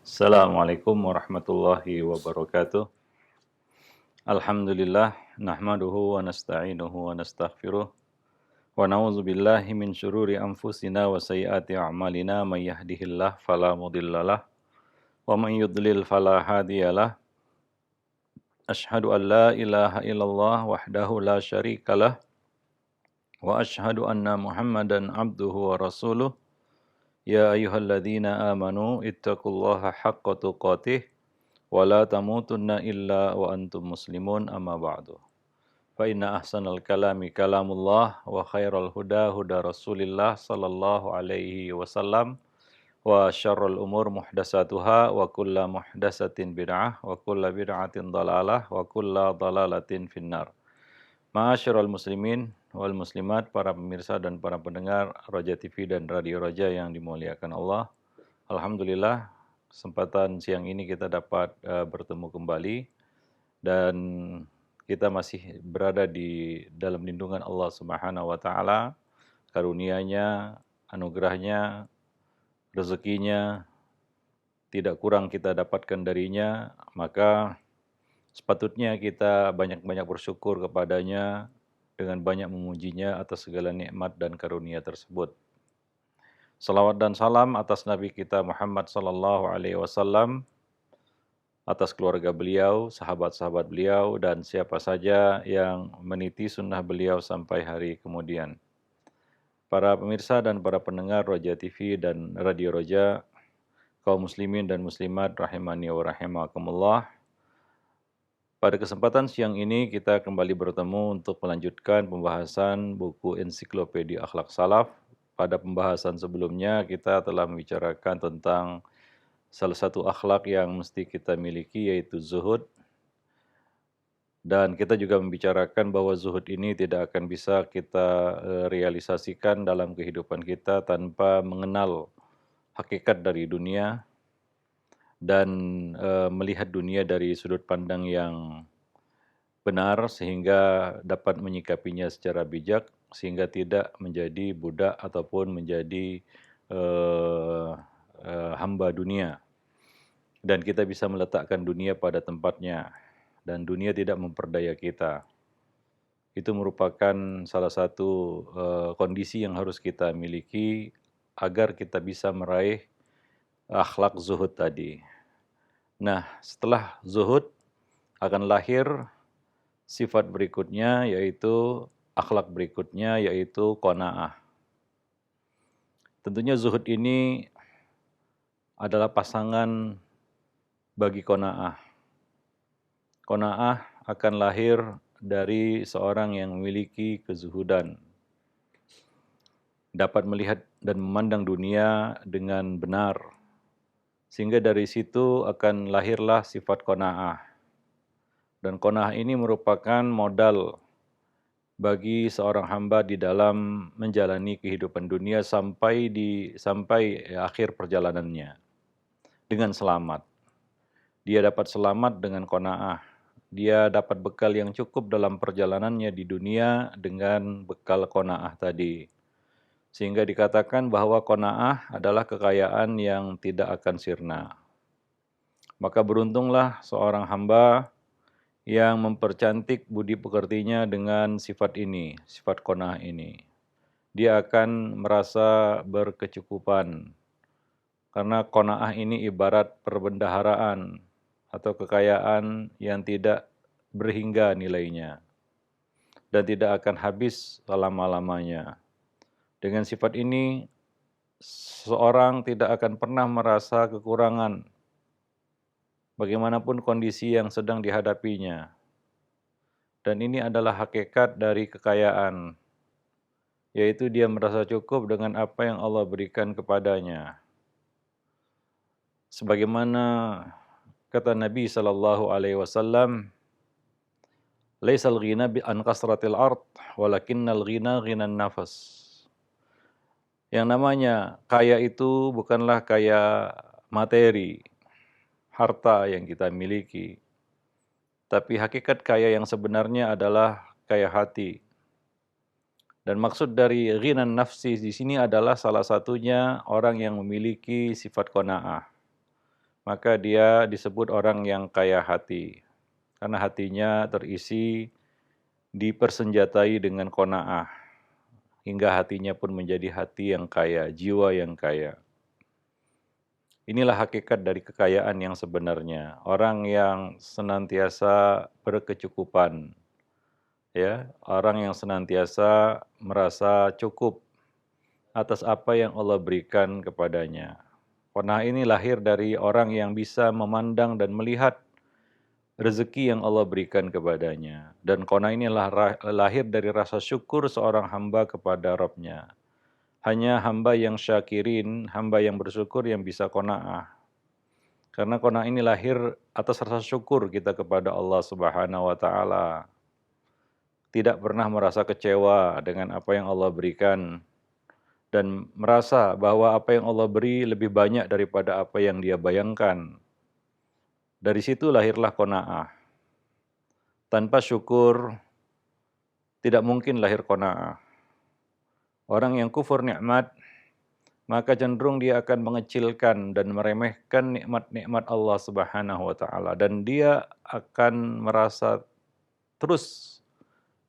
Assalamualaikum warahmatullahi wabarakatuh. Alhamdulillah, nahmaduhu wa nasta'inuhu wa nastaghfiruh. Wa na'udzu billahi min syururi anfusina wa sayyiati a'malina may yahdihillah fala mudhillalah wa may yudlil fala hadiyalah. Asyhadu an la ilaha illallah wahdahu la syarikalah wa asyhadu anna Muhammadan abduhu wa rasuluh. Ya ayyuhalladzina amanu ittaqullaha haqqa tuqatih wa la tamutunna illa wa antum muslimun amma ba'du. Fa inna ahsanal kalami kalamullah wa khairal huda huda Rasulillah sallallahu alaihi wasallam wa syarrul umur muhdatsatuha wa kulla muhdatsatin bid'ah wa kulla bid'atin dhalalah wa kulla dhalalatin finnar. Ma'asyiral muslimin wal muslimat, para pemirsa dan para pendengar Roja TV dan Radio Roja yang dimuliakan Allah. Alhamdulillah, kesempatan siang ini kita dapat bertemu kembali dan kita masih berada di dalam lindungan Allah Subhanahu wa taala, karunia-Nya, anugerahnya, rezekinya tidak kurang kita dapatkan darinya, maka sepatutnya kita banyak-banyak bersyukur kepadanya dengan banyak memujinya atas segala nikmat dan karunia tersebut. Salawat dan salam atas Nabi kita Muhammad sallallahu alaihi wasallam, atas keluarga beliau, sahabat-sahabat beliau, dan siapa saja yang meniti sunnah beliau sampai hari kemudian. Para pemirsa dan para pendengar Roja TV dan Radio Roja, kaum muslimin dan muslimat rahimani wa rahimakumullah. Pada kesempatan siang ini kita kembali bertemu untuk melanjutkan pembahasan buku Ensiklopedia Akhlak Salaf. Pada pembahasan sebelumnya kita telah membicarakan tentang salah satu akhlak yang mesti kita miliki, yaitu zuhud. Dan kita juga membicarakan bahwa zuhud ini tidak akan bisa kita realisasikan dalam kehidupan kita tanpa mengenal hakikat dari dunia dan melihat dunia dari sudut pandang yang benar sehingga dapat menyikapinya secara bijak, sehingga tidak menjadi budak ataupun menjadi hamba dunia. Dan kita bisa meletakkan dunia pada tempatnya, dan dunia tidak memperdaya kita. Itu merupakan salah satu kondisi yang harus kita miliki agar kita bisa meraih akhlak zuhud tadi. Nah, setelah zuhud akan lahir sifat berikutnya, yaitu akhlak berikutnya, yaitu qanaah. Tentunya zuhud ini adalah pasangan bagi qanaah. Qanaah akan lahir dari seorang yang memiliki kezuhudan, dapat melihat dan memandang dunia dengan benar, sehingga dari situ akan lahirlah sifat qanaah. Dan qanaah ini merupakan modal bagi seorang hamba di dalam menjalani kehidupan dunia sampai akhir perjalanannya dengan selamat. Dia dapat selamat dengan qanaah. Dia dapat bekal yang cukup dalam perjalanannya di dunia dengan bekal qanaah tadi. Sehingga dikatakan bahwa qanaah adalah kekayaan yang tidak akan sirna. Maka beruntunglah seorang hamba yang mempercantik budi pekertinya dengan sifat ini, sifat qanaah ini. Dia akan merasa berkecukupan. Karena qanaah ini ibarat perbendaharaan atau kekayaan yang tidak berhingga nilainya dan tidak akan habis selama-lamanya. Dengan sifat ini, seorang tidak akan pernah merasa kekurangan bagaimanapun kondisi yang sedang dihadapinya. Dan ini adalah hakikat dari kekayaan, yaitu dia merasa cukup dengan apa yang Allah berikan kepadanya. Sebagaimana kata Nabi sallallahu alaihi wasallam, "Laisal ghina bi an kasratil ard, walakinnal ghina ghinan nafas." Yang namanya kaya itu bukanlah kaya materi, harta yang kita miliki. Tapi hakikat kaya yang sebenarnya adalah kaya hati. Dan maksud dari ghinan nafsi di sini adalah salah satunya orang yang memiliki sifat qanaah. maka dia disebut orang yang kaya hati. Karena hatinya terisi dipersenjatai dengan qanaah, hingga hatinya pun menjadi hati yang kaya, jiwa yang kaya. Inilah hakikat dari kekayaan yang sebenarnya. Orang yang senantiasa berkecukupan, ya, orang yang senantiasa merasa cukup atas apa yang Allah berikan kepadanya. Qanaah ini lahir dari orang yang bisa memandang dan melihat rezeki yang Allah berikan kepadanya. Dan qanaah inilah lahir dari rasa syukur seorang hamba kepada Rabb-Nya. Hanya hamba yang syakirin, hamba yang bersyukur yang bisa qanaah. Karena qanaah ini lahir atas rasa syukur kita kepada Allah Subhanahu wa taala. Tidak pernah merasa kecewa dengan apa yang Allah berikan dan merasa bahwa apa yang Allah beri lebih banyak daripada apa yang dia bayangkan. Dari situ lahirlah qanaah. Tanpa syukur tidak mungkin lahir qanaah. Orang yang kufur nikmat, maka cenderung dia akan mengecilkan dan meremehkan nikmat-nikmat Allah Subhanahu wa taala, dan dia akan merasa terus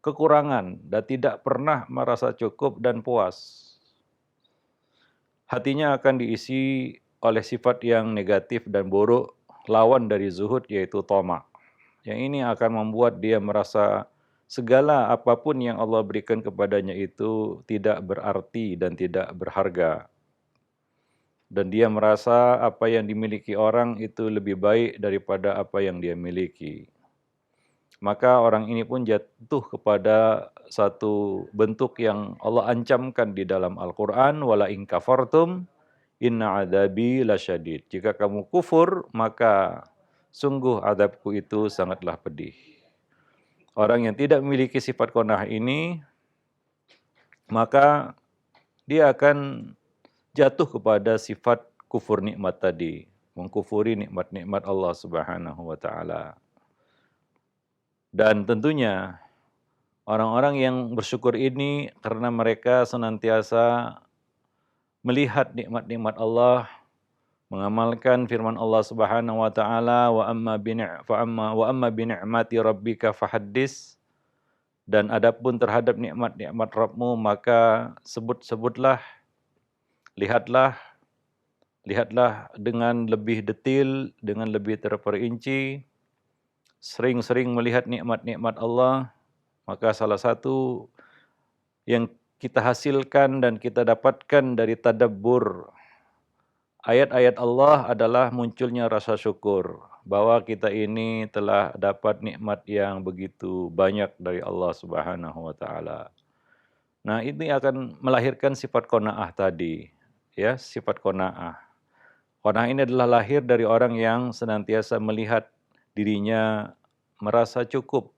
kekurangan dan tidak pernah merasa cukup dan puas. Hatinya akan diisi oleh sifat yang negatif dan buruk, lawan dari zuhud yaitu tama'. Yang ini akan membuat dia merasa segala apapun yang Allah berikan kepadanya itu tidak berarti dan tidak berharga. Dan dia merasa apa yang dimiliki orang itu lebih baik daripada apa yang dia miliki. Maka orang ini pun jatuh kepada satu bentuk yang Allah ancamkan di dalam Al-Quran, wala in kafartum inna adabi lasyadid. Jika kamu kufur, maka sungguh adabku itu sangatlah pedih. Orang yang tidak memiliki sifat qanaah ini, maka dia akan jatuh kepada sifat kufur nikmat tadi, mengkufuri nikmat-nikmat Allah Subhanahu wa taala. Dan tentunya orang-orang yang bersyukur ini karena mereka senantiasa melihat nikmat-nikmat Allah, mengamalkan firman Allah Subhanahu wa taala, wa amma bi ni'mati rabbika fahaddits, dan adapun terhadap nikmat-nikmat Rabbmu maka sebut-sebutlah, lihatlah dengan lebih detail, dengan lebih terperinci, sering-sering melihat nikmat-nikmat Allah. Maka salah satu yang kita hasilkan dan kita dapatkan dari tadabbur ayat-ayat Allah adalah munculnya rasa syukur bahwa kita ini telah dapat nikmat yang begitu banyak dari Allah Subhanahu wa taala. Nah, ini akan melahirkan sifat qanaah tadi, ya, sifat qanaah. Qanaah ini adalah lahir dari orang yang senantiasa melihat dirinya merasa cukup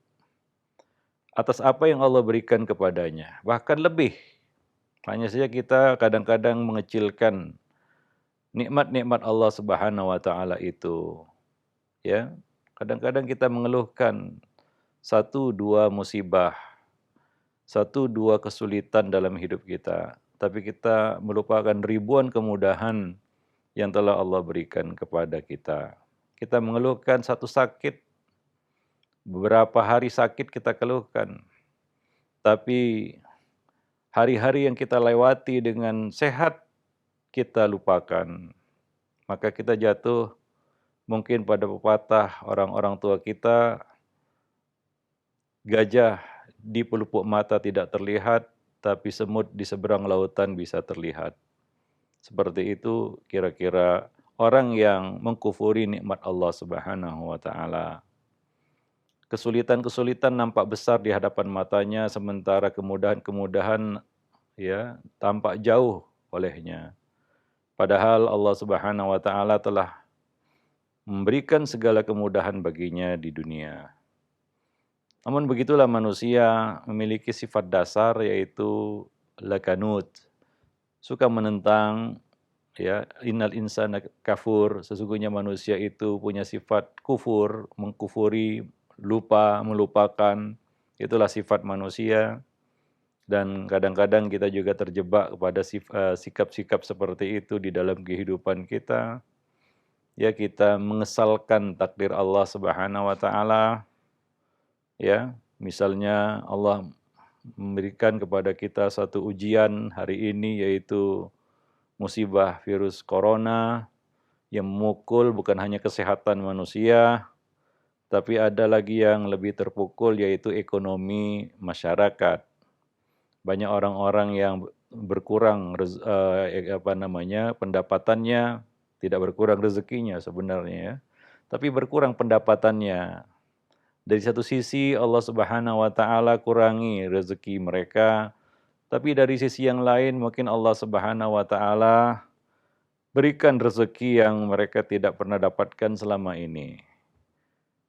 atas apa yang Allah berikan kepadanya, bahkan lebih. Hanya saja kita kadang-kadang mengecilkan nikmat-nikmat Allah Subhanahu wa taala itu. Ya. Kadang-kadang kita mengeluhkan satu dua musibah, satu dua kesulitan dalam hidup kita, tapi kita melupakan ribuan kemudahan yang telah Allah berikan kepada kita. Kita mengeluhkan satu sakit, beberapa hari sakit kita keluhkan. Tapi hari-hari yang kita lewati dengan sehat kita lupakan. Maka kita jatuh mungkin pada pepatah orang-orang tua kita, gajah di pelupuk mata tidak terlihat, tapi semut di seberang lautan bisa terlihat. Seperti itu kira-kira orang yang mengkufuri nikmat Allah Subhanahu wa taala. Kesulitan-kesulitan nampak besar di hadapan matanya, sementara kemudahan-kemudahan ya tampak jauh olehnya. Padahal Allah Subhanahu wa taala telah memberikan segala kemudahan baginya di dunia. Namun begitulah manusia memiliki sifat dasar yaitu lakanut, suka menentang, ya, innal insana kafur, sesungguhnya manusia itu punya sifat kufur, mengkufuri, lupa, melupakan. Itulah sifat manusia. Dan kadang-kadang kita juga terjebak kepada sikap-sikap seperti itu di dalam kehidupan kita. ya kita mengesalkan takdir Allah Subhanahu wa taala, ya. Misalnya Allah memberikan kepada kita satu ujian hari ini, yaitu musibah virus corona yang memukul bukan hanya kesehatan manusia, tapi ada lagi yang lebih terpukul, yaitu ekonomi masyarakat. Banyak orang-orang yang berkurang pendapatannya, tidak berkurang rezekinya sebenarnya ya, tapi berkurang pendapatannya. Dari satu sisi Allah Subhanahu wa taala kurangi rezeki mereka, tapi dari sisi yang lain mungkin Allah Subhanahu wa taala berikan rezeki yang mereka tidak pernah dapatkan selama ini.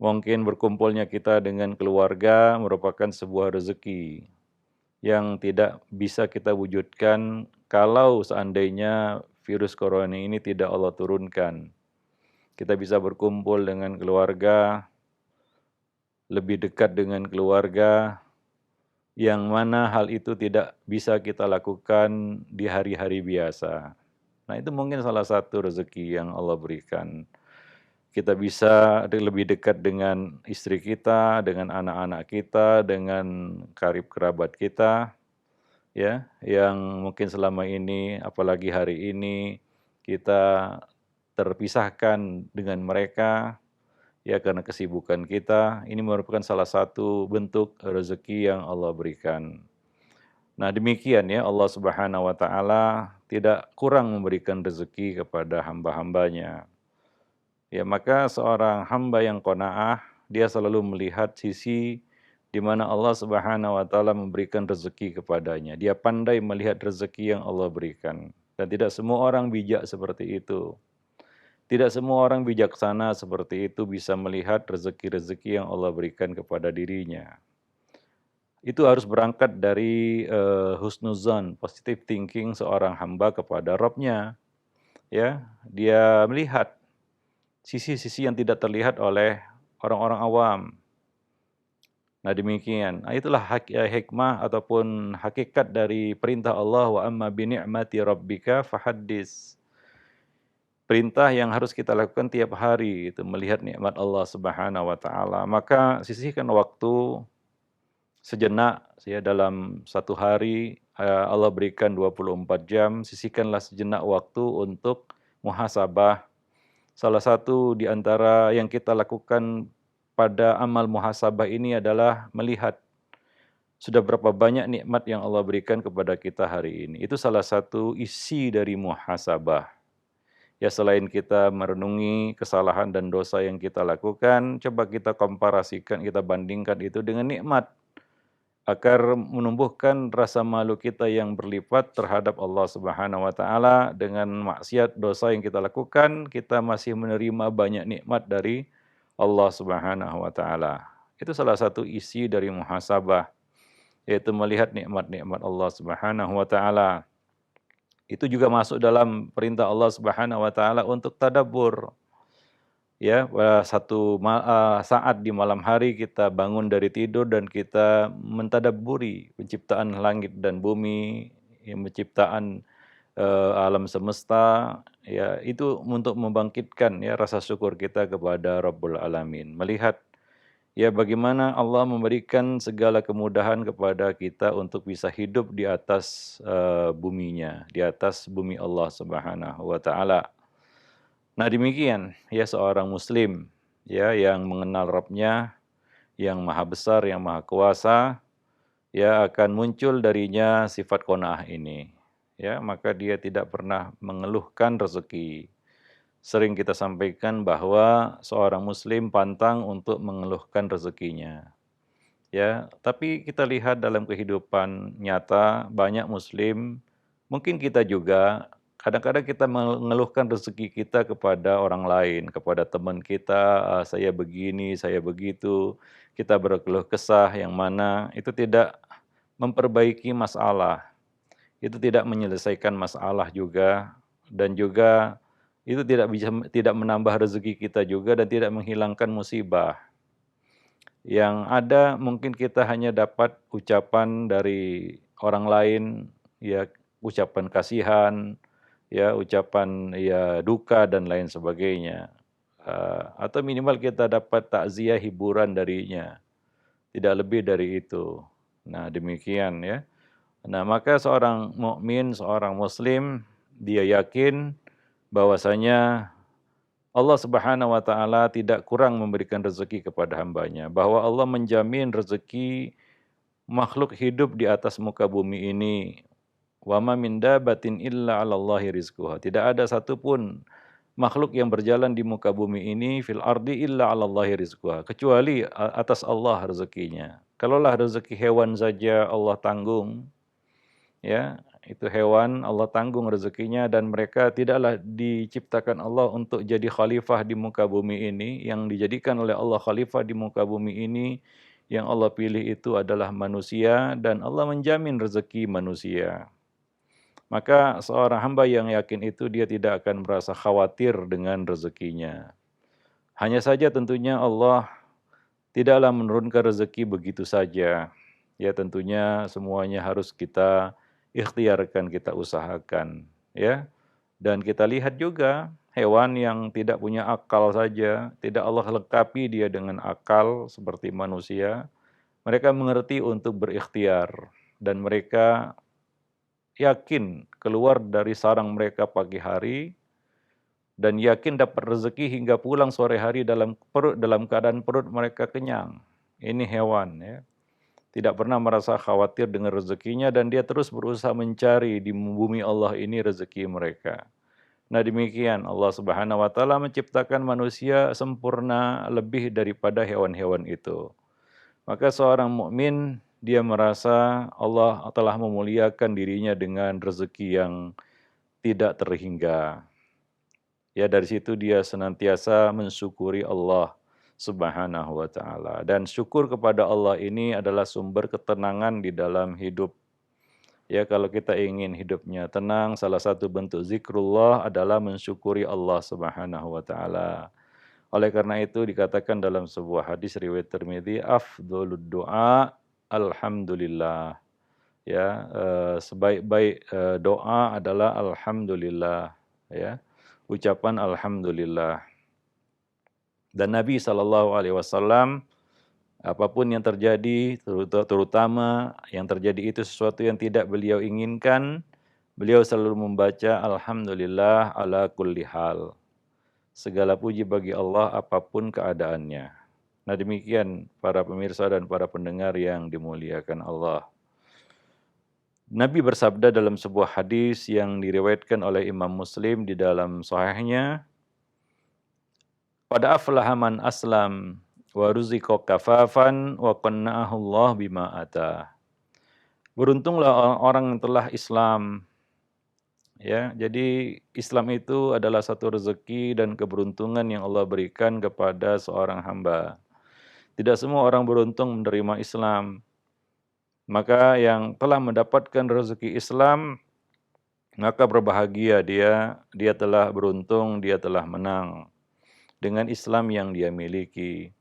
Mungkin berkumpulnya kita dengan keluarga merupakan sebuah rezeki yang tidak bisa kita wujudkan kalau seandainya virus corona ini tidak Allah turunkan. Kita bisa berkumpul dengan keluarga, lebih dekat dengan keluarga, yang mana hal itu tidak bisa kita lakukan di hari-hari biasa. Nah, itu mungkin salah satu rezeki yang Allah berikan. Kita bisa lebih dekat dengan istri kita, dengan anak-anak kita, dengan karib kerabat kita, ya, yang mungkin selama ini, apalagi hari ini, kita terpisahkan dengan mereka, ya karena kesibukan kita. Ini merupakan salah satu bentuk rezeki yang Allah berikan. Nah demikian ya, Allah Subhanahu wa taala tidak kurang memberikan rezeki kepada hamba-hambanya. Ya maka seorang hamba yang qanaah, dia selalu melihat sisi di mana Allah Subhanahu wa taala memberikan rezeki kepadanya. Dia pandai melihat rezeki yang Allah berikan. Dan tidak semua orang bijak seperti itu. Tidak semua orang bijaksana seperti itu bisa melihat rezeki-rezeki yang Allah berikan kepada dirinya. Itu harus berangkat dari husnuzan, positive thinking seorang hamba kepada Rabb-nya. Ya, dia melihat sisi-sisi yang tidak terlihat oleh orang-orang awam. Nah demikian. Nah, itulah hikmah ataupun hakikat dari perintah Allah, wa amma bi ni'mati rabbika fahaddits. Perintah yang harus kita lakukan tiap hari itu melihat nikmat Allah Subhanahu wa taala. Maka sisihkan waktu sejenak ya dalam satu hari, Allah berikan 24 jam, sisihkanlah sejenak waktu untuk muhasabah. Salah satu di antara yang kita lakukan pada amal muhasabah ini adalah melihat sudah berapa banyak nikmat yang Allah berikan kepada kita hari ini. Itu salah satu isi dari muhasabah. Ya selain kita merenungi kesalahan dan dosa yang kita lakukan, coba kita komparasikan, kita bandingkan itu dengan nikmat. Agar menumbuhkan rasa malu kita yang berlipat terhadap Allah Subhanahu wa taala. Dengan maksiat dosa yang kita lakukan, kita masih menerima banyak nikmat dari Allah Subhanahu wa taala. Itu salah satu isi dari muhasabah, yaitu melihat nikmat-nikmat Allah Subhanahu wa taala. Itu juga masuk dalam perintah Allah Subhanahu wa taala untuk tadabbur. Ya, saat di malam hari kita bangun dari tidur dan kita mentadabburi penciptaan langit dan bumi, ya, penciptaan alam semesta, ya itu untuk membangkitkan ya rasa syukur kita kepada Rabbul Alamin. Melihat ya bagaimana Allah memberikan segala kemudahan kepada kita untuk bisa hidup di atas buminya, di atas bumi Allah Subhanahu wa taala. Nah demikian ya seorang muslim ya yang mengenal Rabb-nya yang maha besar, yang maha kuasa, ya akan muncul darinya sifat qanaah ini. Ya, maka dia tidak pernah mengeluhkan rezeki. Sering kita sampaikan bahwa seorang muslim pantang untuk mengeluhkan rezekinya. Ya, tapi kita lihat dalam kehidupan nyata banyak muslim, mungkin kita juga kadang-kadang kita mengeluhkan rezeki kita kepada orang lain, kepada teman kita, saya begini, saya begitu. Kita berkeluh kesah yang mana itu tidak memperbaiki masalah. Itu tidak menyelesaikan masalah juga dan juga itu tidak menambah rezeki kita juga dan tidak menghilangkan musibah. Yang ada mungkin kita hanya dapat ucapan dari orang lain, ya ucapan kasihan, ya ucapan ya duka dan lain sebagainya. atau minimal kita dapat takziah hiburan darinya, tidak lebih dari itu. Nah, demikian ya. Nah, maka seorang mukmin, seorang muslim, dia yakin bahwasanya Allah Subhanahu wa taala tidak kurang memberikan rezeki kepada hambanya, bahwa Allah menjamin rezeki makhluk hidup di atas muka bumi ini. Wa ma min dabatin illa 'alallahi rizquha. Tidak ada satupun makhluk yang berjalan di muka bumi ini fil ardi illa 'alallahi rizquha, kecuali atas Allah rezekinya. Kalaulah rezeki hewan saja Allah tanggung, ya, itu hewan Allah tanggung rezekinya dan mereka tidaklah diciptakan Allah untuk jadi khalifah di muka bumi ini. Yang dijadikan oleh Allah khalifah di muka bumi ini, yang Allah pilih itu adalah manusia dan Allah menjamin rezeki manusia. Maka seorang hamba yang yakin itu dia tidak akan merasa khawatir dengan rezekinya. Hanya saja tentunya Allah tidaklah menurunkan rezeki begitu saja. Ya, tentunya semuanya harus kita ikhtiarkan, kita usahakan, ya. Dan kita lihat juga hewan yang tidak punya akal saja, tidak Allah lengkapi dia dengan akal seperti manusia. Mereka mengerti untuk berikhtiar dan mereka yakin keluar dari sarang mereka pagi hari dan yakin dapat rezeki hingga pulang sore hari dalam keadaan perut mereka kenyang. Ini hewan ya. Tidak pernah merasa khawatir dengan rezekinya dan dia terus berusaha mencari di bumi Allah ini rezeki mereka. Nah, demikian Allah Subhanahu wa taala menciptakan manusia sempurna lebih daripada hewan-hewan itu. Maka seorang mukmin dia merasa Allah telah memuliakan dirinya dengan rezeki yang tidak terhingga. Ya, dari situ dia senantiasa mensyukuri Allah Subhanahu wa taala. Dan syukur kepada Allah ini adalah sumber ketenangan di dalam hidup. Ya, kalau kita ingin hidupnya tenang, salah satu bentuk zikrullah adalah mensyukuri Allah Subhanahu wa taala. Oleh karena itu dikatakan dalam sebuah hadis riwayat Tirmidzi, afdholud du'a alhamdulillah. Ya, sebaik-baik doa adalah alhamdulillah, ya. Ucapan alhamdulillah. Dan Nabi Shallallahu alaihi wasallam apapun yang terjadi, terutama yang terjadi itu sesuatu yang tidak beliau inginkan, beliau selalu membaca alhamdulillah ala kulli hal. Segala puji bagi Allah apapun keadaannya. Nah, demikian para pemirsa dan para pendengar yang dimuliakan Allah. Nabi bersabda dalam sebuah hadis yang diriwayatkan oleh Imam Muslim di dalam sahihnya, "Qad aflaha man aslam wa ruziqa kafafan wa qanna'ahu Allah bima atah." Beruntunglah orang yang telah Islam. Ya, jadi Islam itu adalah satu rezeki dan keberuntungan yang Allah berikan kepada seorang hamba. Tidak semua orang beruntung menerima Islam. Maka yang telah mendapatkan rezeki Islam, maka berbahagia dia telah beruntung, dia telah menang dengan Islam yang dia miliki.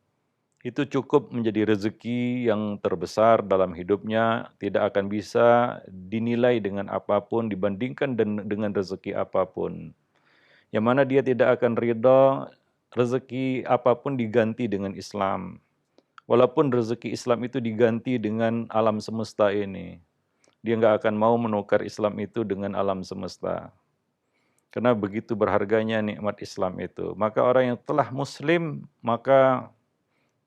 Itu cukup menjadi rezeki yang terbesar dalam hidupnya, tidak akan bisa dinilai dengan apapun, dibandingkan dengan rezeki apapun. Yang mana dia tidak akan ridha rezeki apapun diganti dengan Islam. Walaupun rezeki Islam itu diganti dengan alam semesta ini, dia nggak akan mau menukar Islam itu dengan alam semesta. Karena begitu berharganya nikmat Islam itu. Maka orang yang telah Muslim, maka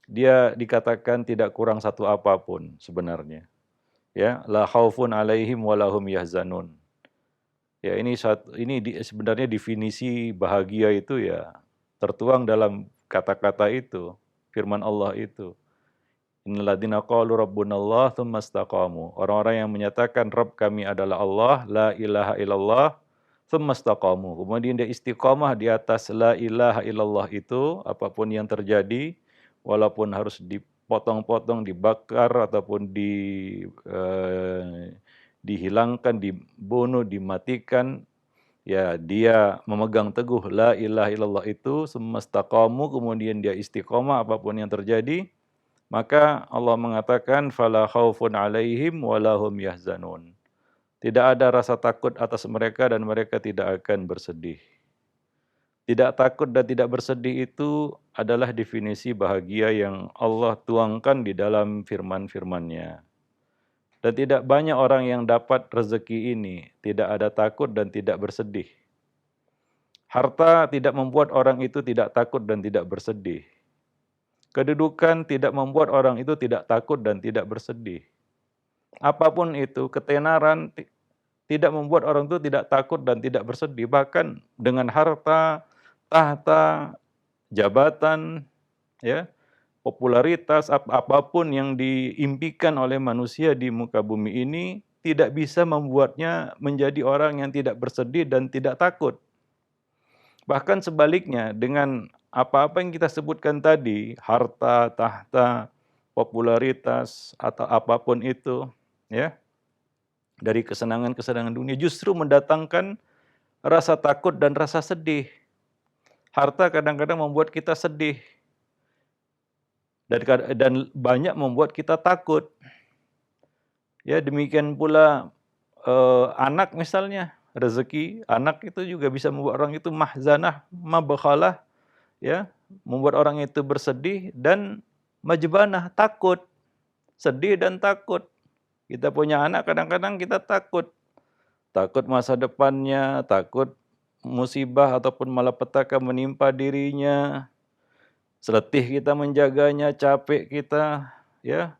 dia dikatakan tidak kurang satu apapun sebenarnya. Ya, la khaufun alaihim walahum yahzanun. Ya, ini sebenarnya definisi bahagia itu ya tertuang dalam kata-kata itu, firman Allah itu. Innal ladzina qalu rabbunallah tsumma istaqamu. Orang-orang yang menyatakan Rabb kami adalah Allah, la ilaha illallah, tsumma istaqamu. Kemudian dia istiqamah di atas la ilaha illallah itu, apapun yang terjadi, walaupun harus dipotong-potong, dibakar ataupun dihilangkan, dibunuh, dimatikan, ya dia memegang teguh la ilaha illallah itu, tsumma istaqamu, kemudian dia istiqamah apapun yang terjadi. Maka Allah mengatakan fala khaufun alaihim walahum yahzanun. Tidak ada rasa takut atas mereka dan mereka tidak akan bersedih. Tidak takut dan tidak bersedih itu adalah definisi bahagia yang Allah tuangkan di dalam firman-Firman-Nya. Dan tidak banyak orang yang dapat rezeki ini, tidak ada takut dan tidak bersedih. Harta tidak membuat orang itu tidak takut dan tidak bersedih. Kedudukan tidak membuat orang itu tidak takut dan tidak bersedih. Apapun itu, ketenaran tidak membuat orang itu tidak takut dan tidak bersedih. Bahkan dengan harta, tahta, jabatan, ya, popularitas, apapun yang diimpikan oleh manusia di muka bumi ini tidak bisa membuatnya menjadi orang yang tidak bersedih dan tidak takut. Bahkan sebaliknya, dengan apa-apa yang kita sebutkan tadi, harta, tahta, popularitas, atau apapun itu, ya, dari kesenangan-kesenangan dunia justru mendatangkan rasa takut dan rasa sedih. Harta kadang-kadang membuat kita sedih dan banyak membuat kita takut. Ya, demikian pula anak misalnya, rezeki anak itu juga bisa membuat orang itu mahzanah, mabkhalah, ya, membuat orang itu bersedih dan majbanah, takut, sedih dan takut. Kita punya anak kadang-kadang kita takut. Takut masa depannya, takut musibah ataupun malapetaka menimpa dirinya, seletih kita menjaganya, capek kita, ya.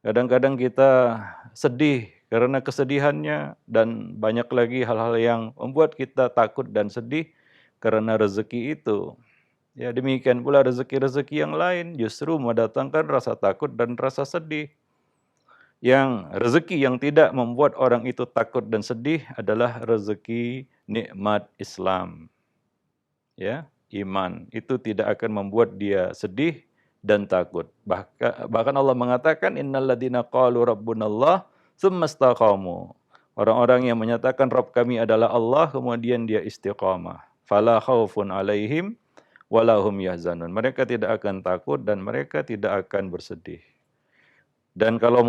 Kadang-kadang kita sedih karena kesedihannya dan banyak lagi hal-hal yang membuat kita takut dan sedih karena rezeki itu. Ya, demikian pula rezeki-rezeki yang lain justru mendatangkan rasa takut dan rasa sedih. Yang rezeki yang tidak membuat orang itu takut dan sedih adalah rezeki nikmat Islam. Ya, iman itu tidak akan membuat dia sedih dan takut. Bahkan Allah mengatakan innalladzina qalu rabbunallah tsumma istaqamu. Orang-orang yang menyatakan Rabb kami adalah Allah kemudian dia istiqamah. Fala khaufun alaihim wala hum yahzanun. Mereka tidak akan takut dan mereka tidak akan bersedih. Dan kalau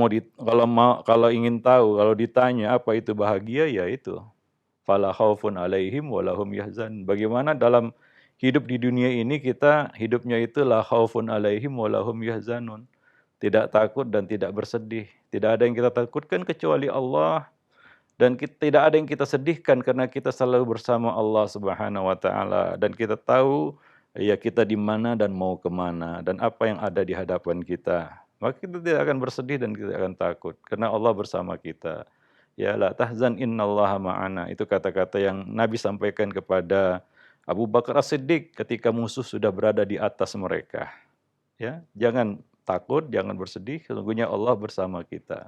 ingin tahu, kalau ditanya apa itu bahagia, ya itu. Fala khaufun alaihim wala hum yahzan. Bagaimana dalam hidup di dunia ini kita hidupnya itu la khaufun alaihim wala hum yahzanun. Tidak takut dan tidak bersedih. Tidak ada yang kita takutkan kecuali Allah. Dan tidak ada yang kita sedihkan karena kita selalu bersama Allah Subhanahu wa taala dan kita tahu ya kita di mana dan mau kemana dan apa yang ada di hadapan kita. Maka kita tidak akan bersedih dan tidak akan takut karena Allah bersama kita. Ya la tahzan innallaha ma'ana. Itu kata-kata yang Nabi sampaikan kepada Abu Bakar As-Siddiq ketika musuh sudah berada di atas mereka. Ya, jangan takut, jangan bersedih, sesungguhnya Allah bersama kita.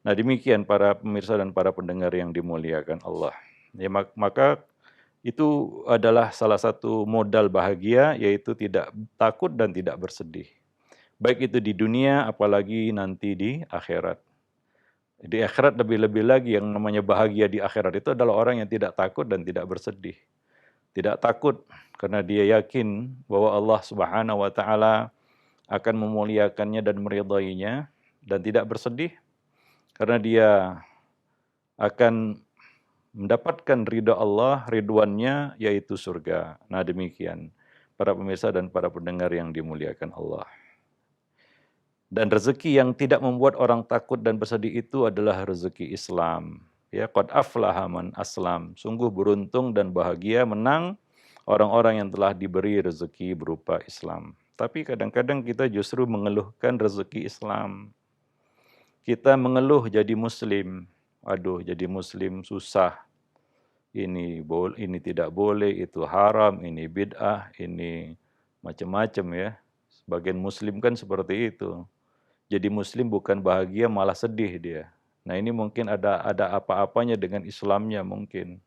Nah, demikian para pemirsa dan para pendengar yang dimuliakan Allah. Ya, maka itu adalah salah satu modal bahagia, yaitu tidak takut dan tidak bersedih. Baik itu di dunia, apalagi nanti di akhirat. Di akhirat lebih-lebih lagi yang namanya bahagia di akhirat itu adalah orang yang tidak takut dan tidak bersedih. Tidak takut karena dia yakin bahwa Allah Subhanahu wa taala akan memuliakannya dan meridainya, dan tidak bersedih karena dia akan mendapatkan ridha Allah, ridwannya yaitu surga. Nah, demikian para pemirsa dan para pendengar yang dimuliakan Allah. Dan rezeki yang tidak membuat orang takut dan bersedih itu adalah rezeki Islam. Ya, qad aflaha man aslam. Sungguh beruntung dan bahagia, menang orang-orang yang telah diberi rezeki berupa Islam. Tapi kadang-kadang kita justru mengeluhkan rezeki Islam. Kita mengeluh jadi muslim. Aduh, jadi muslim susah. Ini tidak boleh, itu haram, ini bid'ah, ini macam-macam ya. Sebagian muslim kan seperti itu. Jadi muslim bukan bahagia malah sedih dia. Nah, ini mungkin ada apa-apanya dengan Islamnya mungkin.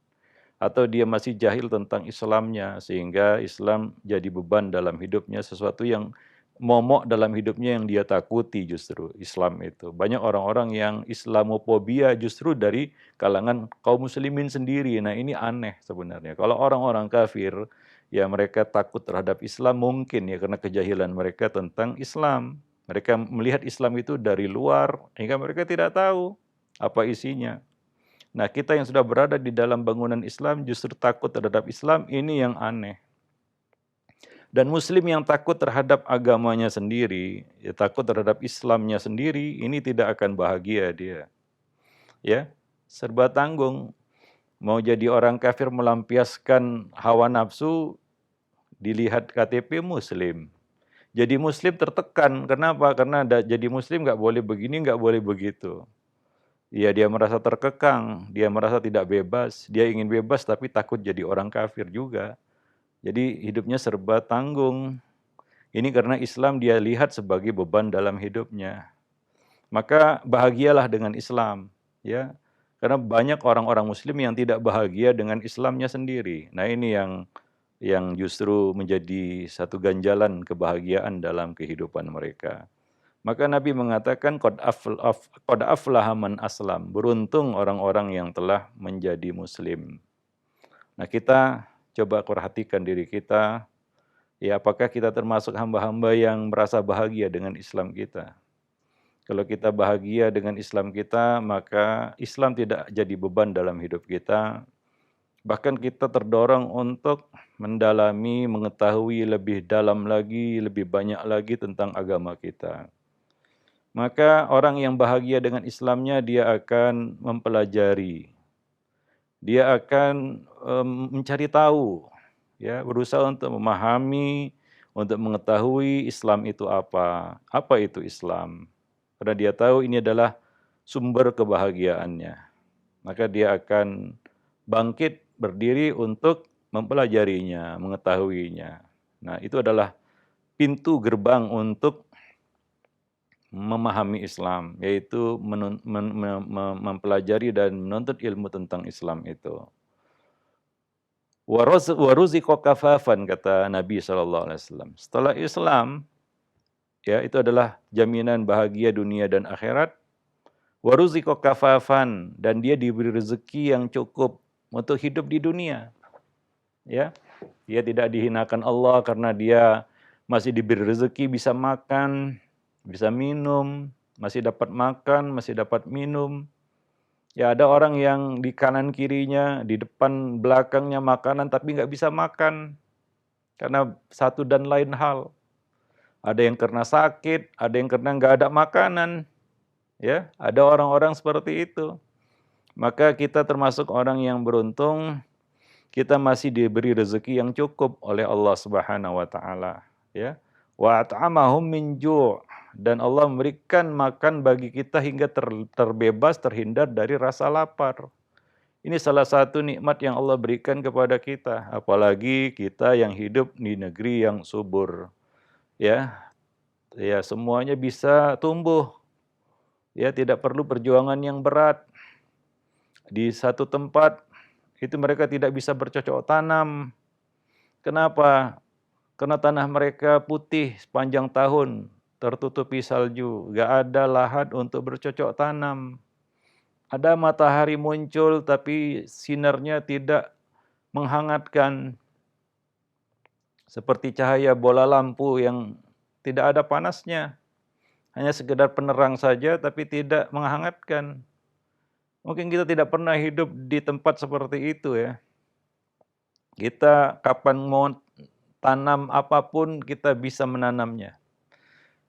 Atau dia masih jahil tentang Islamnya sehingga Islam jadi beban dalam hidupnya, sesuatu yang momok dalam hidupnya yang dia takuti justru Islam itu. Banyak orang-orang yang Islamofobia justru dari kalangan kaum muslimin sendiri. Nah, ini aneh sebenarnya. Kalau orang-orang kafir ya mereka takut terhadap Islam mungkin ya karena kejahilan mereka tentang Islam. Mereka melihat Islam itu dari luar hingga mereka tidak tahu apa isinya. Nah, kita yang sudah berada di dalam bangunan Islam justru takut terhadap Islam, ini yang aneh. Dan muslim yang takut terhadap agamanya sendiri, ya takut terhadap Islamnya sendiri, ini tidak akan bahagia dia. Ya, serba tanggung. Mau jadi orang kafir melampiaskan hawa nafsu, dilihat KTP muslim. Jadi muslim tertekan. Kenapa? Karena jadi muslim nggak boleh begini, nggak boleh begitu. Ya, dia merasa terkekang, dia merasa tidak bebas, dia ingin bebas tapi takut jadi orang kafir juga. Jadi hidupnya serba tanggung. Ini karena Islam dia lihat sebagai beban dalam hidupnya. Maka bahagialah dengan Islam, ya. Karena banyak orang-orang muslim yang tidak bahagia dengan Islamnya sendiri. Nah, ini yang justru menjadi satu ganjalan kebahagiaan dalam kehidupan mereka. Maka Nabi mengatakan qad aflaha man aslam. Beruntung orang-orang yang telah menjadi muslim. Nah, kita coba perhatikan diri kita. Ya, apakah kita termasuk hamba-hamba yang merasa bahagia dengan Islam kita? Kalau kita bahagia dengan Islam kita, maka Islam tidak jadi beban dalam hidup kita. Bahkan kita terdorong untuk mendalami, mengetahui lebih dalam lagi, lebih banyak lagi tentang agama kita. Maka orang yang bahagia dengan Islamnya, dia akan mempelajari. Dia akan mencari tahu, ya, berusaha untuk memahami, untuk mengetahui Islam itu apa itu Islam. Karena dia tahu ini adalah sumber kebahagiaannya. Maka dia akan bangkit, berdiri untuk mempelajarinya, mengetahuinya. Nah, itu adalah pintu gerbang untuk memahami Islam, yaitu mempelajari dan menuntut ilmu tentang Islam itu. Waruziqa kafafan, kata Nabi SAW. Setelah Islam, ya, itu adalah jaminan bahagia dunia dan akhirat. Waruziqa kafafan, dan dia diberi rezeki yang cukup untuk hidup di dunia. Ya, dia tidak dihinakan Allah karena dia masih diberi rezeki, bisa makan, bisa minum, masih dapat makan, masih dapat minum. Ya, ada orang yang di kanan kirinya, di depan belakangnya makanan tapi nggak bisa makan karena satu dan lain hal. Ada yang karena sakit, ada yang karena nggak ada makanan. Ya, ada orang-orang seperti itu. Maka kita termasuk orang yang beruntung, kita masih diberi rezeki yang cukup oleh Allah Subhanahu wa taala, ya. Wa at'amahum min ju', dan Allah memberikan makan bagi kita hingga terbebas, terhindar dari rasa lapar. Ini salah satu nikmat yang Allah berikan kepada kita, apalagi kita yang hidup di negeri yang subur. Ya, ya, semuanya bisa tumbuh. Ya, tidak perlu perjuangan yang berat. Di satu tempat itu mereka tidak bisa bercocok tanam. Kenapa? Karena tanah mereka putih sepanjang tahun, tertutupi salju, gak ada lahan untuk bercocok tanam. Ada matahari muncul tapi sinarnya tidak menghangatkan. Seperti cahaya bola lampu yang tidak ada panasnya. Hanya sekedar penerang saja tapi tidak menghangatkan. Mungkin kita tidak pernah hidup di tempat seperti itu, ya. Kita kapan mau tanam apapun kita bisa menanamnya.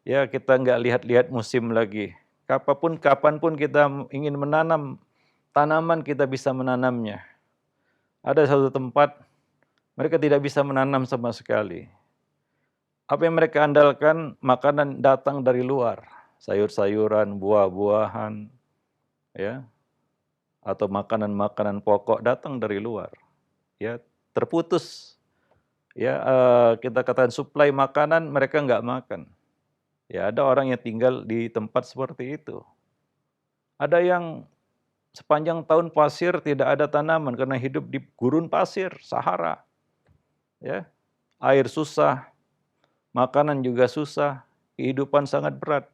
Ya, kita nggak lihat-lihat musim lagi. Kapanpun kita ingin menanam tanaman, kita bisa menanamnya. Ada satu tempat mereka tidak bisa menanam sama sekali. Apa yang mereka andalkan, makanan datang dari luar, sayur-sayuran, buah-buahan, ya, atau makanan-makanan pokok datang dari luar. Ya, terputus. Ya, kita katakan suplai makanan, mereka nggak makan. Ya, ada orang yang tinggal di tempat seperti itu. Ada yang sepanjang tahun pasir, tidak ada tanaman karena hidup di gurun pasir, Sahara. Ya, air susah, makanan juga susah, kehidupan sangat berat.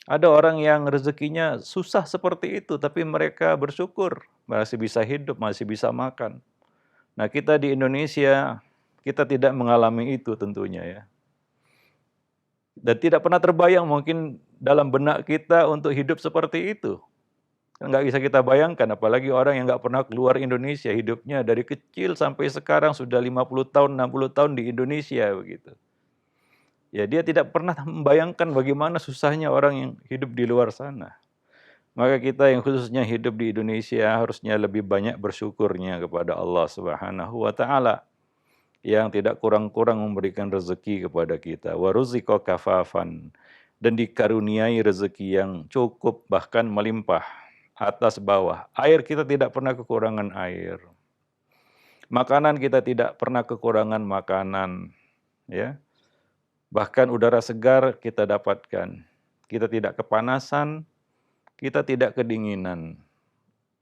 Ada orang yang rezekinya susah seperti itu, tapi mereka bersyukur, masih bisa hidup, masih bisa makan. Nah, kita di Indonesia, kita tidak mengalami itu tentunya, ya. Dan tidak pernah terbayang mungkin dalam benak kita untuk hidup seperti itu. Nggak bisa kita bayangkan, apalagi orang yang nggak pernah keluar Indonesia, hidupnya dari kecil sampai sekarang sudah 50 tahun, 60 tahun di Indonesia begitu. Ya dia tidak pernah membayangkan bagaimana susahnya orang yang hidup di luar sana. Maka kita yang khususnya hidup di Indonesia harusnya lebih banyak bersyukurnya kepada Allah Subhanahu wa taala yang tidak kurang-kurang memberikan rezeki kepada kita. Wa ruziqa kafafan, dan dikaruniai rezeki yang cukup bahkan melimpah atas bawah. Air kita tidak pernah kekurangan air. Makanan kita tidak pernah kekurangan makanan, ya. Bahkan udara segar kita dapatkan. Kita tidak kepanasan, kita tidak kedinginan.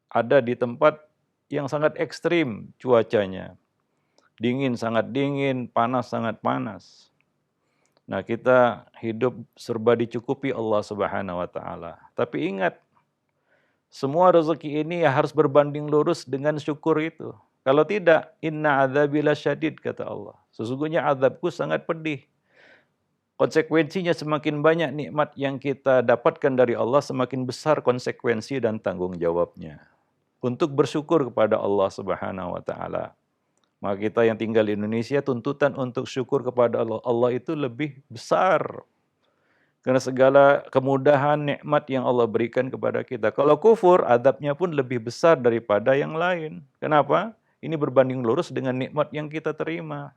Ada di tempat yang sangat ekstrim cuacanya. Dingin sangat dingin, panas sangat panas. Nah, kita hidup serba dicukupi Allah Subhanahu wa taala. Tapi ingat, semua rezeki ini harus berbanding lurus dengan syukur itu. Kalau tidak, inna adzabi lasyadid, kata Allah. Sesungguhnya azabku sangat pedih. Konsekuensinya semakin banyak nikmat yang kita dapatkan dari Allah, semakin besar konsekuensi dan tanggung jawabnya. Untuk bersyukur kepada Allah Subhanahu wa taala. Maka kita yang tinggal di Indonesia, tuntutan untuk syukur kepada Allah itu lebih besar. Karena segala kemudahan, nikmat yang Allah berikan kepada kita. Kalau kufur, adabnya pun lebih besar daripada yang lain. Kenapa? Ini berbanding lurus dengan nikmat yang kita terima.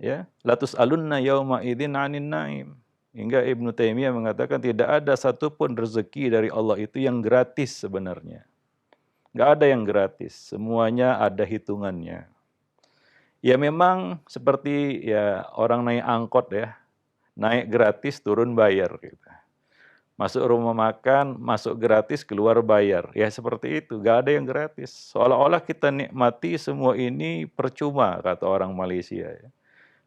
Ya, latus alunna yauma idzin 'anin naim. Hingga Ibnu Taimiyah mengatakan tidak ada satupun rezeki dari Allah itu yang gratis sebenarnya. Nggak ada yang gratis, semuanya ada hitungannya. Ya memang seperti ya orang naik angkot ya, naik gratis turun bayar gitu. Masuk rumah makan, masuk gratis, keluar bayar. Ya seperti itu, nggak ada yang gratis. Seolah-olah kita nikmati semua ini percuma, kata orang Malaysia. Ya.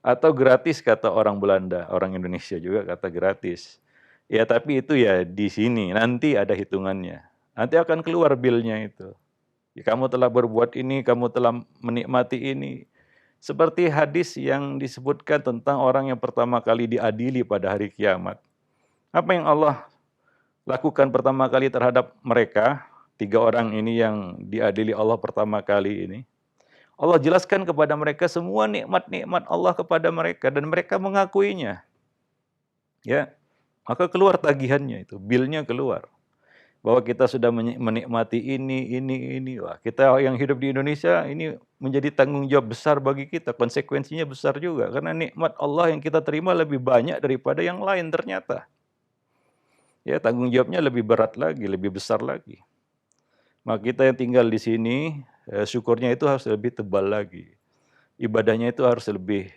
Atau gratis, kata orang Belanda, orang Indonesia juga kata gratis. Ya tapi itu ya di sini, nanti ada hitungannya. Nanti akan keluar bilnya itu. Ya, kamu telah berbuat ini, kamu telah menikmati ini. Seperti hadis yang disebutkan tentang orang yang pertama kali diadili pada hari kiamat. Apa yang Allah lakukan pertama kali terhadap mereka, 3 orang ini yang diadili Allah pertama kali ini. Allah jelaskan kepada mereka semua nikmat-nikmat Allah kepada mereka dan mereka mengakuinya. Ya, maka keluar tagihannya itu, bilnya keluar. Bahwa kita sudah menikmati ini. Wah, kita yang hidup di Indonesia ini menjadi tanggung jawab besar bagi kita. Konsekuensinya besar juga. Karena nikmat Allah yang kita terima lebih banyak daripada yang lain ternyata. Ya, tanggung jawabnya lebih berat lagi, lebih besar lagi. Maka kita yang tinggal di sini, syukurnya itu harus lebih tebal lagi. Ibadahnya itu harus lebih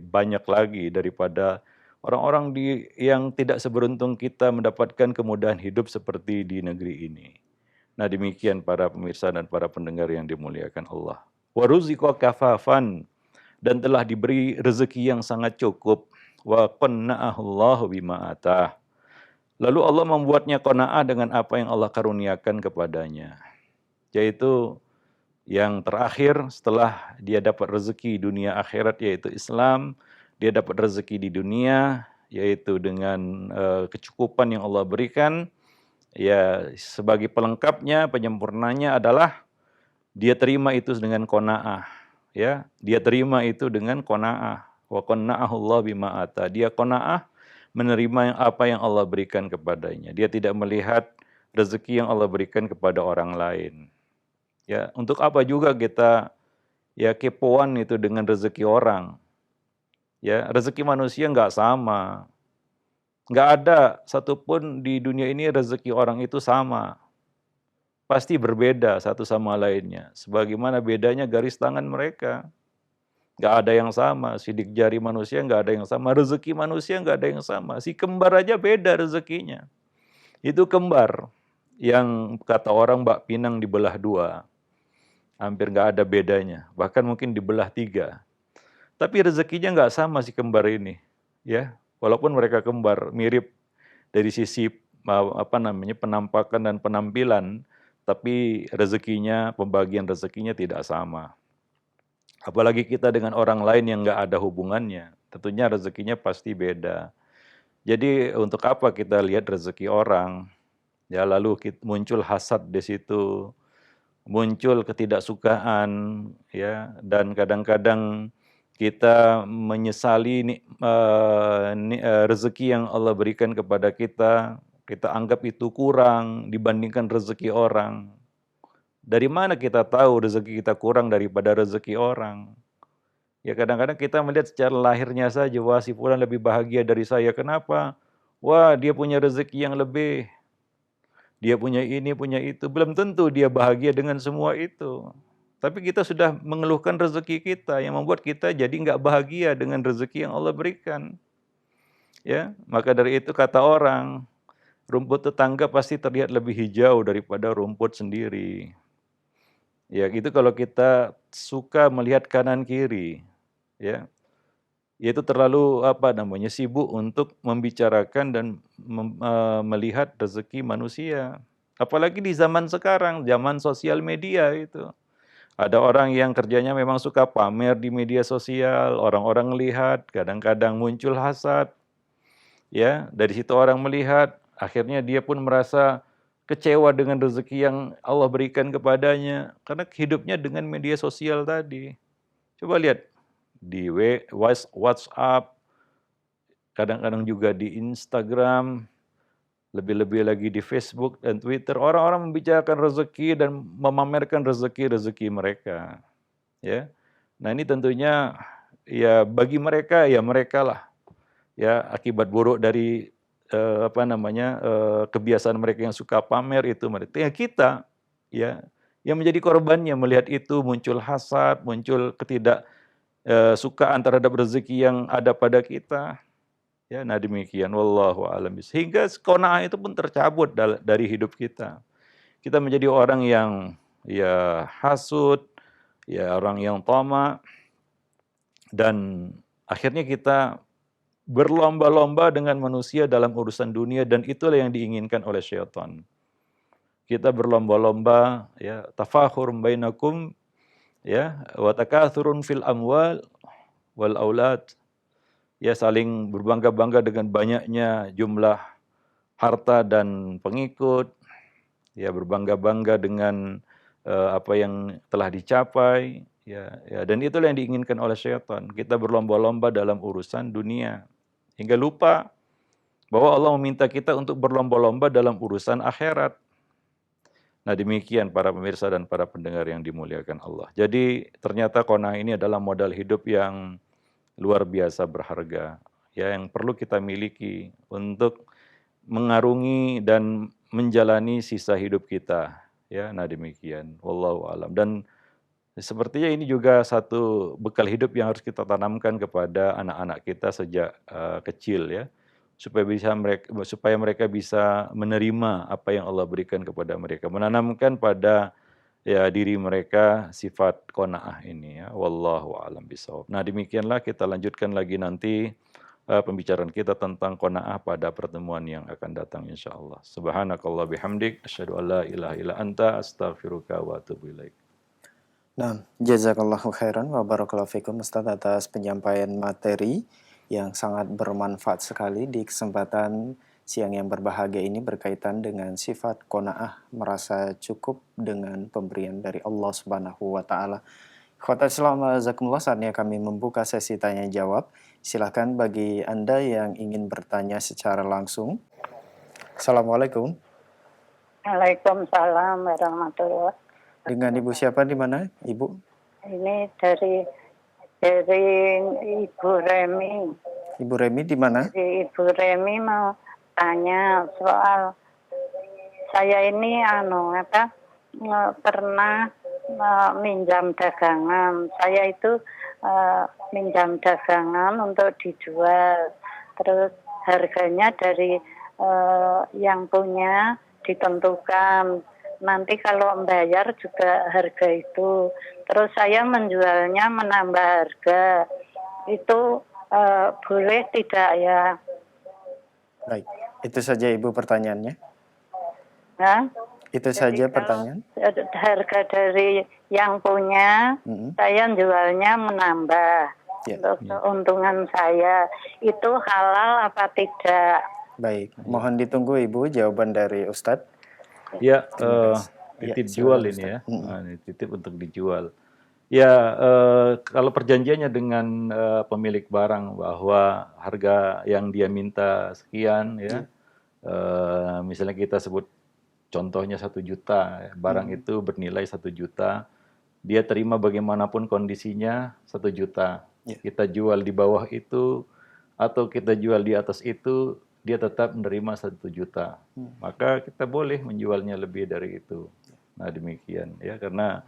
banyak lagi daripada orang-orang yang tidak seberuntung kita mendapatkan kemudahan hidup seperti di negeri ini. Nah demikian para pemirsa dan para pendengar yang dimuliakan Allah. Wa ruziqa kafafan, dan telah diberi rezeki yang sangat cukup. Wa qanna'ahu Allahu bima atah. Lalu Allah membuatnya qanaah dengan apa yang Allah karuniakan kepadanya. Yaitu yang terakhir setelah dia dapat rezeki dunia akhirat yaitu Islam, dia dapat rezeki di dunia yaitu dengan kecukupan yang Allah berikan. Ya sebagai pelengkapnya, penyempurnanya adalah dia terima itu dengan qanaah. Ya, dia terima itu dengan qanaah. Wa qanna'ahu Allah bima ata. Dia qanaah menerima apa yang Allah berikan kepadanya. Dia tidak melihat rezeki yang Allah berikan kepada orang lain. Ya, untuk apa juga kita ya kepoan itu dengan rezeki orang. Ya, rezeki manusia nggak sama. Nggak ada satupun di dunia ini rezeki orang itu sama. Pasti berbeda satu sama lainnya. Sebagaimana bedanya garis tangan mereka. Nggak ada yang sama. Sidik jari manusia nggak ada yang sama. Rezeki manusia nggak ada yang sama. Si kembar aja beda rezekinya. Itu kembar yang kata orang bak pinang dibelah 2. Hampir nggak ada bedanya. Bahkan mungkin dibelah 3. Tapi rezekinya nggak sama si kembar ini. Ya, walaupun mereka kembar, mirip dari sisi penampakan dan penampilan, tapi rezekinya, pembagian rezekinya tidak sama. Apalagi kita dengan orang lain yang nggak ada hubungannya, tentunya rezekinya pasti beda. Jadi untuk apa kita lihat rezeki orang? Ya, lalu muncul hasad di situ, muncul ketidaksukaan, ya, dan kadang-kadang kita menyesali rezeki yang Allah berikan kepada kita anggap itu kurang dibandingkan rezeki orang. Dari mana kita tahu rezeki kita kurang daripada rezeki orang? Ya kadang-kadang kita melihat secara lahirnya saja, wah si fulan lebih bahagia dari saya. Kenapa? Wah dia punya rezeki yang lebih, dia punya ini, punya itu. Belum tentu dia bahagia dengan semua itu. Tapi kita sudah mengeluhkan rezeki kita yang membuat kita jadi nggak bahagia dengan rezeki yang Allah berikan. Ya, maka dari itu kata orang, rumput tetangga pasti terlihat lebih hijau daripada rumput sendiri. Ya, itu kalau kita suka melihat kanan kiri, ya. Yaitu terlalu sibuk untuk membicarakan dan melihat rezeki manusia. Apalagi di zaman sekarang, zaman sosial media itu. Ada orang yang kerjanya memang suka pamer di media sosial, orang-orang melihat, kadang-kadang muncul hasad, ya. Dari situ orang melihat, akhirnya dia pun merasa kecewa dengan rezeki yang Allah berikan kepadanya karena hidupnya dengan media sosial tadi. Coba lihat di WhatsApp, kadang-kadang juga di Instagram, lebih-lebih lagi di Facebook dan Twitter, orang-orang membicarakan rezeki dan memamerkan rezeki-rezeki mereka, ya. Nah, ini tentunya ya bagi mereka ya merekalah ya akibat buruk dari kebiasaan mereka yang suka pamer itu mereka. Ya kita ya yang menjadi korbannya melihat itu muncul hasad, muncul sukaan terhadap rezeki yang ada pada kita. Ya, nah demikian wallahu a'lam. Sehingga qanaah itu pun tercabut dari hidup kita. Kita menjadi orang yang ya hasud, ya orang yang tamak, dan akhirnya kita berlomba-lomba dengan manusia dalam urusan dunia, dan itulah yang diinginkan oleh syaitan. Kita berlomba-lomba ya tafakhur bainakum ya wa takatsurun fil amwal wal aulad, ya saling berbangga-bangga dengan banyaknya jumlah harta dan pengikut, ya berbangga-bangga dengan apa yang telah dicapai, ya dan itulah yang diinginkan oleh syaitan. Kita berlomba-lomba dalam urusan dunia hingga lupa bahwa Allah meminta kita untuk berlomba-lomba dalam urusan akhirat. Nah demikian para pemirsa dan para pendengar yang dimuliakan Allah. Jadi ternyata qanaah ini adalah modal hidup yang luar biasa berharga, ya yang perlu kita miliki untuk mengarungi dan menjalani sisa hidup kita. Ya, nah demikian. Wallahu alam. Dan sepertinya ini juga satu bekal hidup yang harus kita tanamkan kepada anak-anak kita sejak kecil ya. Supaya mereka bisa menerima apa yang Allah berikan kepada mereka, menanamkan pada ya diri mereka sifat qanaah ini ya. Wallahu a'lam bishawab. Nah, demikianlah kita lanjutkan lagi nanti pembicaraan kita tentang qanaah pada pertemuan yang akan datang insyaallah. Subhanakallah bihamdik asyhadu an la ilaha illa anta astaghfiruka wa atubu ilaik. Nah, jazakallahu khairan wa barakallahu fikum Ustaz atas penyampaian materi yang sangat bermanfaat sekali di kesempatan siang yang berbahagia ini berkaitan dengan sifat qanaah, merasa cukup dengan pemberian dari Allah Subhanahu wa taala. Ikhwatal Islam jazakumullah, saatnya kami membuka sesi tanya jawab. Silakan bagi Anda yang ingin bertanya secara langsung. Assalamualaikum. Waalaikumsalam warahmatullahi. Dengan Ibu siapa di mana, Ibu? Ini dari Ibu Remi. Ibu Remi di mana? Jadi Ibu Remi mau tanya soal saya ini pernah minjam dagangan. Saya itu minjam dagangan untuk dijual. Terus harganya dari yang punya ditentukan. Nanti kalau membayar juga harga itu. Terus saya menjualnya menambah harga. Itu boleh tidak ya? Baik, itu saja Ibu pertanyaannya. Hah? Itu saja pertanyaan. Harga dari yang punya, saya jualnya menambah. Ya. Untuk keuntungan saya. Itu halal apa tidak? Baik, mohon ditunggu Ibu jawaban dari Ustadz. Ya, Terima kasih. Ya, titip jual silakan ini Ustaz. ya. Ini titip untuk dijual. Ya, kalau perjanjiannya dengan pemilik barang bahwa harga yang dia minta sekian Iya. ya, misalnya kita sebut contohnya 1 juta, barang itu bernilai 1 juta, dia terima bagaimanapun kondisinya 1 juta. Iya. Kita jual di bawah itu atau kita jual di atas itu, dia tetap menerima 1 juta. Maka kita boleh menjualnya lebih dari itu. Nah demikian ya, karena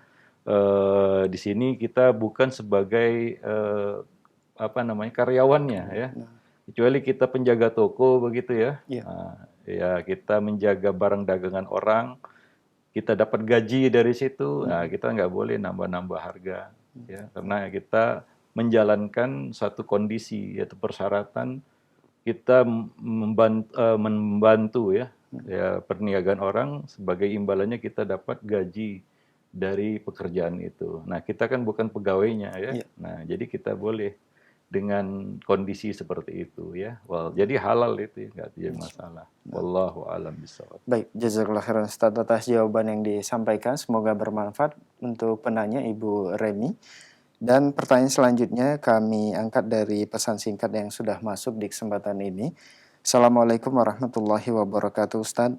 di sini kita bukan sebagai apa namanya karyawannya ya, kecuali kita penjaga toko begitu ya. Iya. Nah, ya kita menjaga barang dagangan orang, kita dapat gaji dari situ, nah kita nggak boleh nambah-nambah harga ya, karena kita menjalankan satu kondisi yaitu persyaratan kita membantu ya, ya perniagaan orang, sebagai imbalannya kita dapat gaji dari pekerjaan itu. Nah kita kan bukan pegawainya ya, Iya. nah jadi kita boleh dengan kondisi seperti itu ya. Well, jadi halal itu ya, nggak jadi masalah. Wallahu a'lam bishawab. Baik, jazakallah khairan Ustaz atas jawaban yang disampaikan. Semoga bermanfaat untuk penanya Ibu Remi. Dan pertanyaan selanjutnya kami angkat dari pesan singkat yang sudah masuk di kesempatan ini. Assalamualaikum warahmatullahi wabarakatuh Ustaz.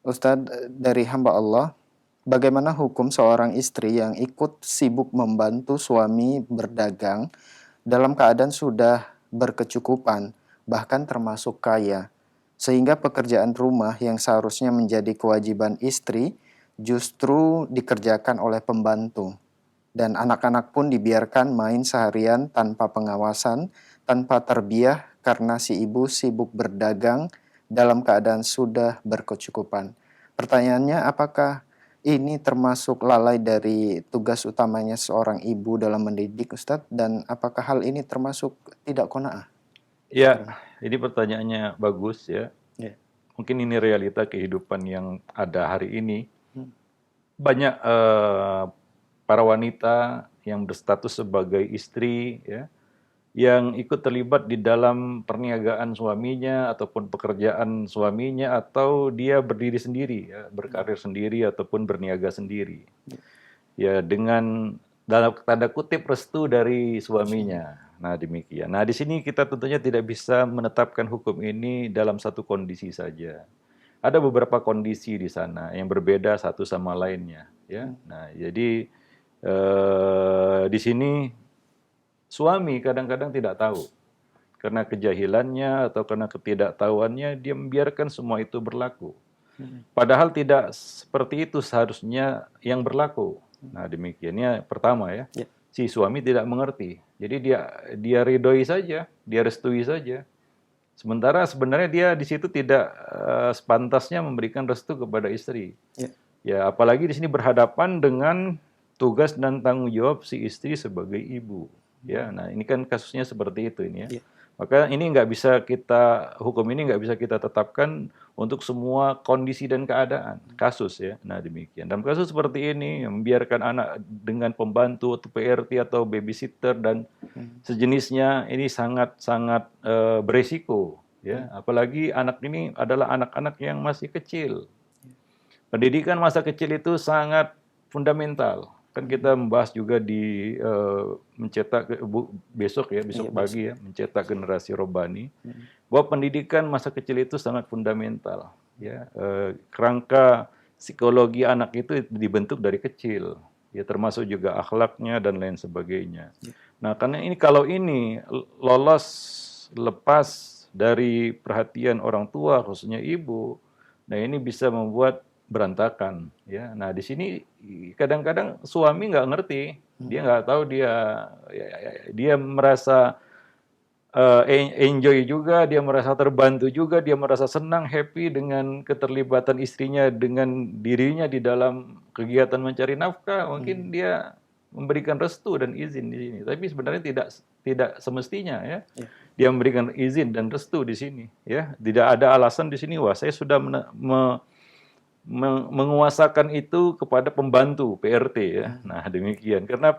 Ustaz, dari hamba Allah, bagaimana hukum seorang istri yang ikut sibuk membantu suami berdagang dalam keadaan sudah berkecukupan, bahkan termasuk kaya, sehingga pekerjaan rumah yang seharusnya menjadi kewajiban istri justru dikerjakan oleh pembantu. Dan anak-anak pun dibiarkan main seharian tanpa pengawasan, tanpa terbiah karena si ibu sibuk berdagang dalam keadaan sudah berkecukupan. Pertanyaannya, apakah ini termasuk lalai dari tugas utamanya seorang ibu dalam mendidik, Ustadz? Dan apakah hal ini termasuk tidak qanaah? Ya, ini pertanyaannya bagus ya. Ya. Mungkin ini realita kehidupan yang ada hari ini. Banyak para wanita yang berstatus sebagai istri ya, yang ikut terlibat di dalam perniagaan suaminya ataupun pekerjaan suaminya, atau dia berdiri sendiri ya, berkarir sendiri ataupun berniaga sendiri. Ya, dengan dalam tanda kutip restu dari suaminya. Nah, demikian. Nah, di sini kita tentunya tidak bisa menetapkan hukum ini dalam satu kondisi saja. Ada beberapa kondisi di sana yang berbeda satu sama lainnya ya. Nah, jadi di sini suami kadang-kadang tidak tahu, karena kejahilannya atau karena ketidaktahuannya dia membiarkan semua itu berlaku. Padahal tidak seperti itu seharusnya yang berlaku. Nah demikiannya pertama ya, si suami tidak mengerti. Jadi dia ridhoi saja, dia restui saja. Sementara sebenarnya dia di situ tidak sepantasnya memberikan restu kepada istri. Ya apalagi di sini berhadapan dengan tugas dan tanggung jawab si istri sebagai ibu. Ya, nah ini kan kasusnya seperti itu ini ya. Maka ini hukum ini nggak bisa kita tetapkan untuk semua kondisi dan keadaan, kasus ya. Nah demikian. Dalam kasus seperti ini, membiarkan anak dengan pembantu atau PRT atau babysitter dan sejenisnya, ini sangat-sangat beresiko ya. Apalagi anak ini adalah anak-anak yang masih kecil. Pendidikan masa kecil itu sangat fundamental. Kan kita membahas juga di besok pagi ya, mencetak generasi robbani, bahwa pendidikan masa kecil itu sangat fundamental ya. Kerangka psikologi anak itu dibentuk dari kecil ya, termasuk juga akhlaknya dan lain sebagainya. Nah karena ini, kalau ini lepas dari perhatian orang tua khususnya ibu, nah ini bisa membuat berantakan ya. Nah di sini kadang-kadang suami nggak ngerti, dia nggak tahu, dia merasa enjoy juga, dia merasa terbantu juga, dia merasa senang, happy dengan keterlibatan istrinya dengan dirinya di dalam kegiatan mencari nafkah. Mungkin dia memberikan restu dan izin di sini, tapi sebenarnya tidak semestinya ya. Dia memberikan izin dan restu di sini ya. Tidak ada alasan di sini, wah saya sudah menguasakan itu kepada pembantu PRT ya. Nah demikian, karena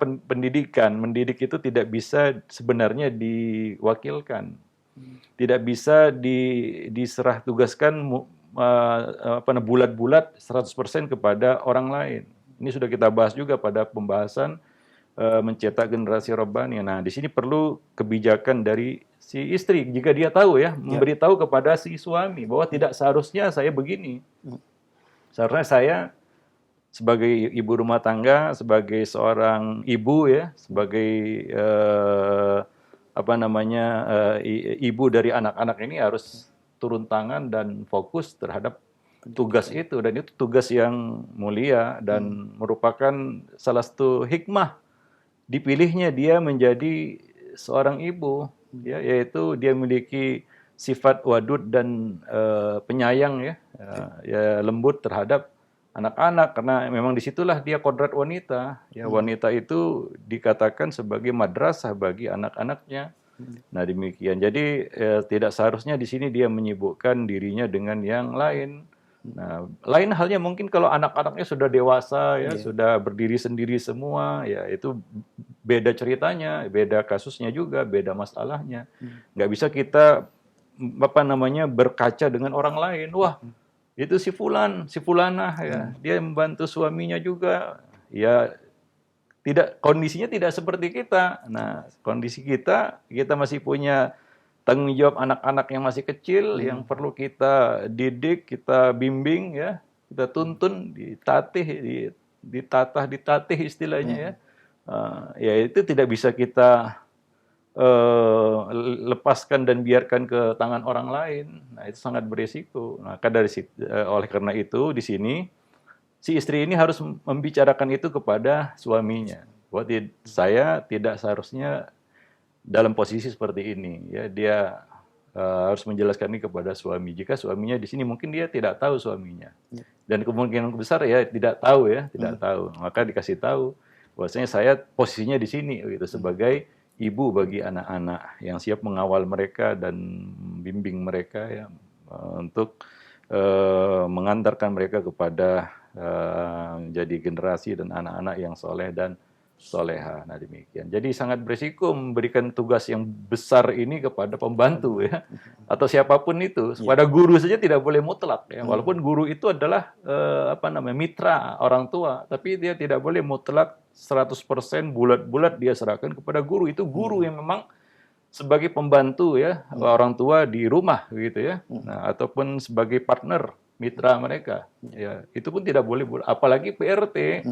mendidik itu tidak bisa sebenarnya diwakilkan, tidak bisa diserah tugaskan bulat-bulat 100% kepada orang lain. Ini sudah kita bahas juga pada pembahasan mencetak generasi Rabbani. Nah, di sini perlu kebijakan dari si istri jika dia tahu ya, memberitahu kepada si suami bahwa tidak seharusnya saya begini. Seharusnya saya sebagai ibu rumah tangga, sebagai seorang ibu ya, sebagai ibu dari anak-anak ini harus turun tangan dan fokus terhadap tugas itu, dan itu tugas yang mulia dan merupakan salah satu hikmah dipilihnya dia menjadi seorang ibu, ya, yaitu dia memiliki sifat wadud dan penyayang ya lembut terhadap anak-anak, karena memang disitulah dia kodrat wanita. Ya, wanita itu dikatakan sebagai madrasah bagi anak-anaknya. Nah, demikian. Jadi tidak seharusnya di sini dia menyibukkan dirinya dengan yang lain. Nah, lain halnya mungkin kalau anak-anaknya sudah dewasa ya, sudah berdiri sendiri semua, ya itu beda ceritanya, beda kasusnya juga, beda masalahnya. Nggak bisa kita berkaca dengan orang lain. Wah, itu si fulan, si fulanah ya, dia membantu suaminya juga. Ya, kondisinya tidak seperti kita. Nah, kondisi kita masih punya tanggung jawab anak-anak yang masih kecil, yang perlu kita didik, kita bimbing ya, kita tuntun, ditatih istilahnya ya. Ya itu tidak bisa kita lepaskan dan biarkan ke tangan orang lain. Nah, itu sangat berisiko. Nah, oleh karena itu di sini si istri ini harus membicarakan itu kepada suaminya. Bahwa saya tidak seharusnya dalam posisi seperti ini. Ya, dia harus menjelaskan ini kepada suami. Jika suaminya di sini mungkin dia tidak tahu suaminya, dan kemungkinan besar ya tidak tahu ya, tidak tahu. Maka dikasih tahu bahwasanya saya posisinya di sini, gitu, sebagai ibu bagi anak-anak yang siap mengawal mereka dan bimbing mereka ya, untuk mengantarkan mereka kepada menjadi generasi dan anak-anak yang soleh dan soleha. Nah, demikian. Jadi sangat berisiko memberikan tugas yang besar ini kepada pembantu ya, atau siapapun itu. Pada guru saja tidak boleh mutlak ya. Walaupun guru itu adalah mitra orang tua, tapi dia tidak boleh mutlak 100% bulat-bulat dia serahkan kepada guru. Itu guru yang memang sebagai pembantu ya, orang tua di rumah gitu ya. Nah, ataupun sebagai partner mitra mereka. Ya, itu pun tidak boleh, apalagi PRT.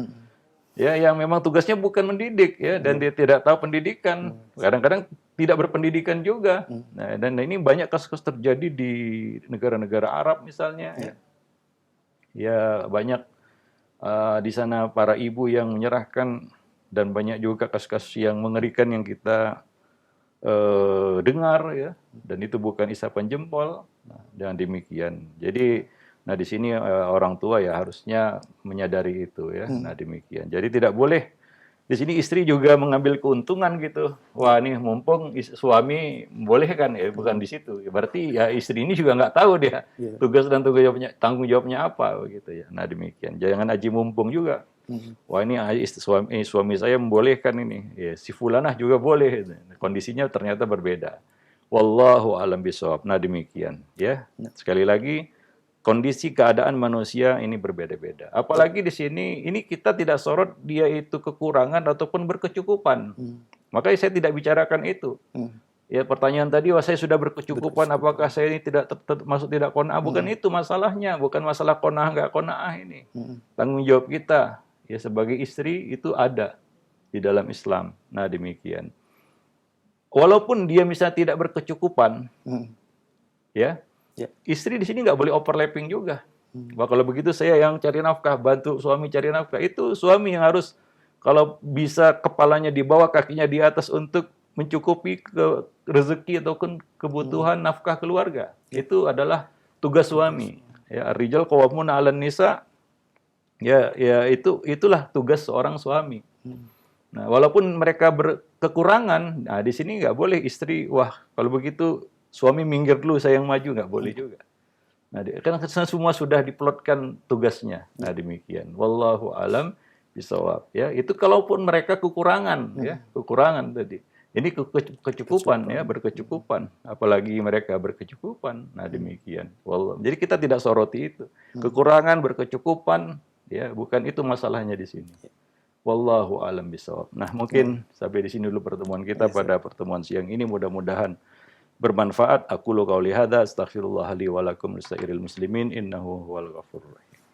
Ya, yang memang tugasnya bukan mendidik ya, dan dia tidak tahu pendidikan, kadang-kadang tidak berpendidikan juga. Nah, dan ini banyak kasus terjadi di negara-negara Arab misalnya. Ya, banyak di sana para ibu yang menyerahkan, dan banyak juga kasus-kasus yang mengerikan yang kita dengar ya, dan itu bukan isapan jempol. Nah, dan demikian. Jadi nah, di sini orang tua ya harusnya menyadari itu ya. Nah, demikian. Jadi tidak boleh di sini istri juga mengambil keuntungan gitu. Wah, ini mumpung suami membolehkan ya, bukan di situ. Berarti ya istri ini juga nggak tahu dia tugas dan tanggung jawabnya apa gitu ya. Nah, demikian. Jangan aji mumpung juga. Wah, ini suami saya membolehkan ini. Ya, si fulanah juga boleh. Kondisinya ternyata berbeda. Wallahu a'lam bishawab. Nah, demikian ya. Sekali lagi, kondisi keadaan manusia ini berbeda-beda. Apalagi di sini, ini kita tidak sorot dia itu kekurangan ataupun berkecukupan. Makanya saya tidak bicarakan itu. Ya, pertanyaan tadi, wah saya sudah berkecukupan, apakah saya ini tidak masuk tidak qanaah? Bukan itu masalahnya, bukan masalah qanaah nggak qanaah ini. Tanggung jawab kita ya sebagai istri itu ada di dalam Islam. Nah, demikian. Walaupun dia misalnya tidak berkecukupan, ya. Istri di sini nggak boleh overlapping juga. Wah, kalau begitu saya yang cari nafkah, bantu suami cari nafkah. Itu suami yang harus, kalau bisa kepalanya di bawah, kakinya di atas untuk mencukupi rezeki ataupun kebutuhan nafkah keluarga. Itu adalah tugas suami. Ya, ar-rijal qawwamuna 'alan nisa. Ya, itulah tugas seorang suami. Nah, walaupun mereka berkekurangan, nah di sini nggak boleh istri, wah kalau begitu suami minggir dulu, saya yang maju, nggak boleh juga. Nah, karena semua sudah diplotkan tugasnya. Nah, demikian. Wallahu alam bishawab. Ya, itu kalaupun mereka kekurangan, ya, kekurangan tadi. Ini kecukupan ya, berkecukupan. Apalagi mereka berkecukupan. Nah demikian. Wallah. Jadi kita tidak soroti itu. Kekurangan berkecukupan, ya bukan itu masalahnya di sini. Wallahu alam bisawab. Nah mungkin sampai di sini dulu pertemuan kita pada pertemuan siang ini. Mudah-mudahan bermanfaat. Aku qauli hadza astaghfirullah li wa lakum lisairil muslimin innahu huwal ghafurur rahim.